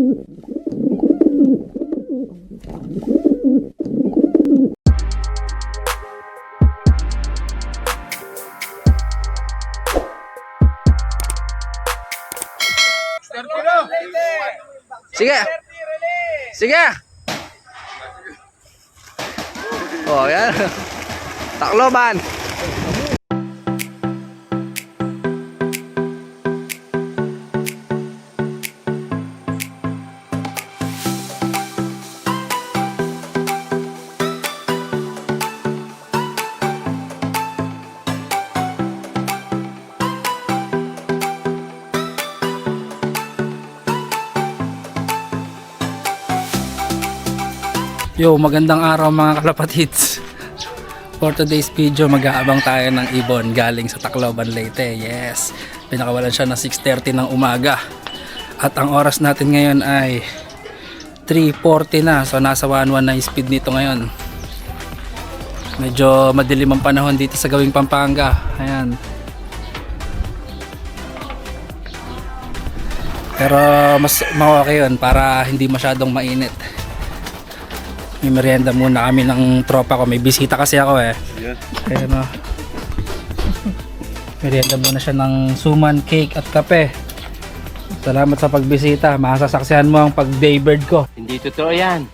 Sige. Sige. Oh, yan. Tacloban. Yo, magandang araw mga kalapatids. For today's video, mag-aabang tayo ng ibon galing sa Tacloban, Leyte. Yes, pinakawalan siya na 6:30 ng umaga. At ang oras natin ngayon ay 3:40 na. So nasa 119 speed nito ngayon. Medyo madilim ang panahon dito sa Gawing Pampanga. Ayan. Pero mas okay yun para hindi masyadong mainit. May merienda muna kami ng tropa ko. May bisita kasi ako eh. Yeah. Kaya no. Merienda muna siya ng suman, cake at kape. Salamat sa pagbisita. Masasaksihan mo ang pag-daybird ko. Hindi totoo yan.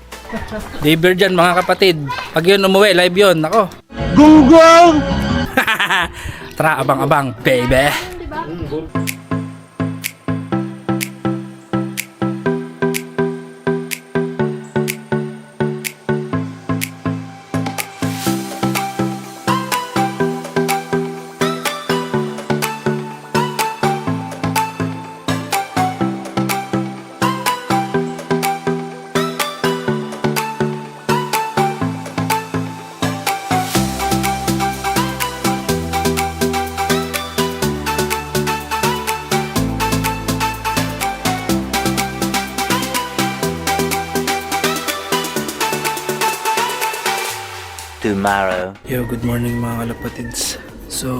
Daybird yan mga kapatid. Pag yun umuwi, live yun. Ako. Gunggong! Tara, abang-abang, baby. Tomorrow. Yo, good morning mga kalapatids. So,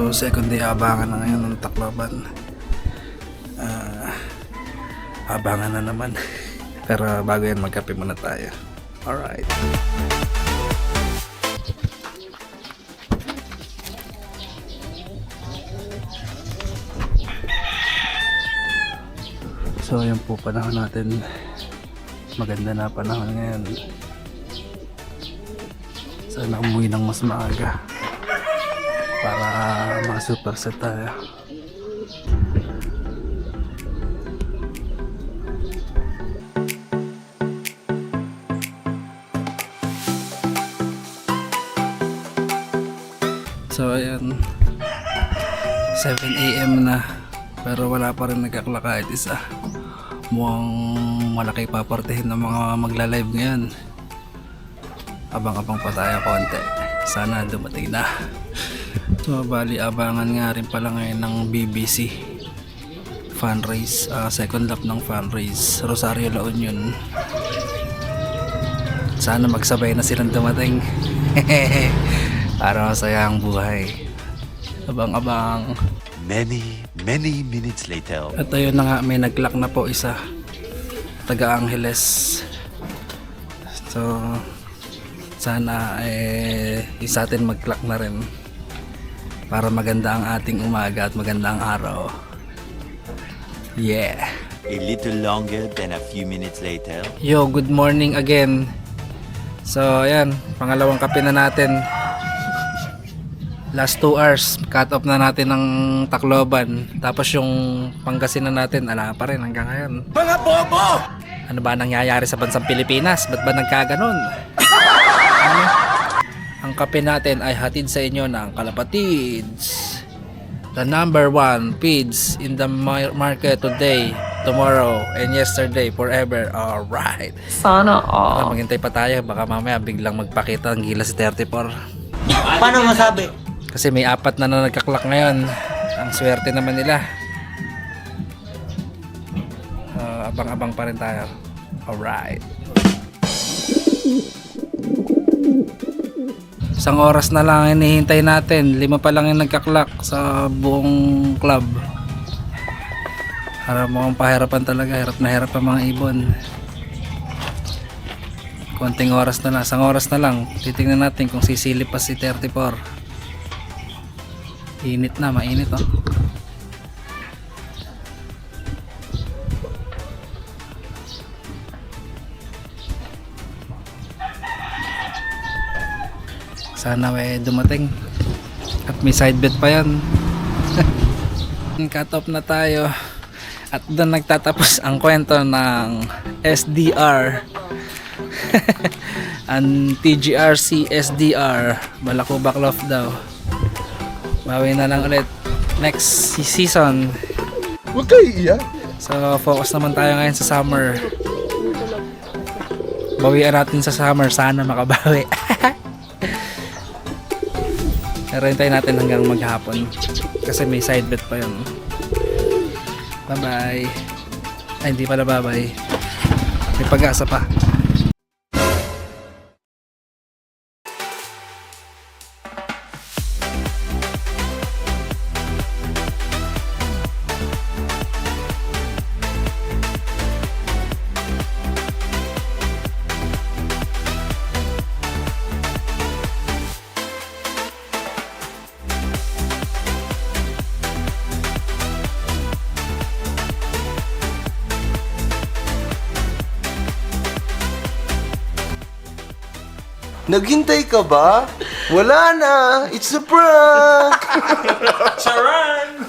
second day abangan na ngayon ng Tacloban. Abangan na naman. Pero bago yan, magkape muna tayo. Alright. So, yan po panahon natin. Maganda na panahon ngayon. Sana umuwi ng mas maaga para maka-superset tayo. So ayan, 7 AM na pero wala pa rin nagkaklak kahit isa. Mukhang malaki papartihin ng mga magla-live ngayon. Abang-abang pa tayo konti. Sana dumating na. So bali abangan nga rin pala ngayon ng BBC fundraise, second lap ng fundraise Rosario La Union. Sana magsabay na silang dumating. Para masaya ang buhay. Abang-abang. Many minutes later. At ayun na nga, may nag-lock na po isa. Taga Angeles. So sana isa atin mag-clock na rin para maganda ang ating umaga at maganda ang araw. Yeah. A little longer than a few minutes later. Yo, good morning again. So ayan, pangalawang kape na natin. Last 2 hours cut off na natin ng Tacloban. Tapos yung Pangasinan natin ala pa rin hanggang ngayon. Mga bobo! Ano ba nangyayari sa bansang Pilipinas? Ba't ba nagkaganon? Ang kape natin ay hatid sa inyo ng Kalapatids, the number 1 feeds in the market today, tomorrow, and yesterday, forever. Alright. Sana all. Maghintay pa tayo, baka mamaya biglang magpakita ang Gilas 34. Paano masabi? Kasi may 4 na nagkaklak ngayon. Ang swerte naman nila. Abang-abang pa rin tayo. Alright. Isang oras na lang hinihintay natin. 5 pa lang yung nagkaklak sa buong club. Para mukhang pahirapan talaga, hirap na hirap ang mga ibon. Konting oras na lang, isang oras na lang. Titingnan natin kung sisilip pa si 34. Init na, mainit oh. Sana may dumating. At may side bet pa yan. Cut off na tayo. At doon nagtatapos ang kwento ng SDR. Ang TGRC SDR. Balako Baclof daw. Bawi na lang ulit next season. Huwag kayo iiyak. So focus naman tayo ngayon sa summer. Bawian natin sa summer. Sana makabawi. Pero hintayin natin hanggang maghapon. Kasi may side bet pa yun. Bye bye. Ay hindi pala bye bye. May pag-asa pa. Naghintay ka ba? Wala na! It's a prank! Charan!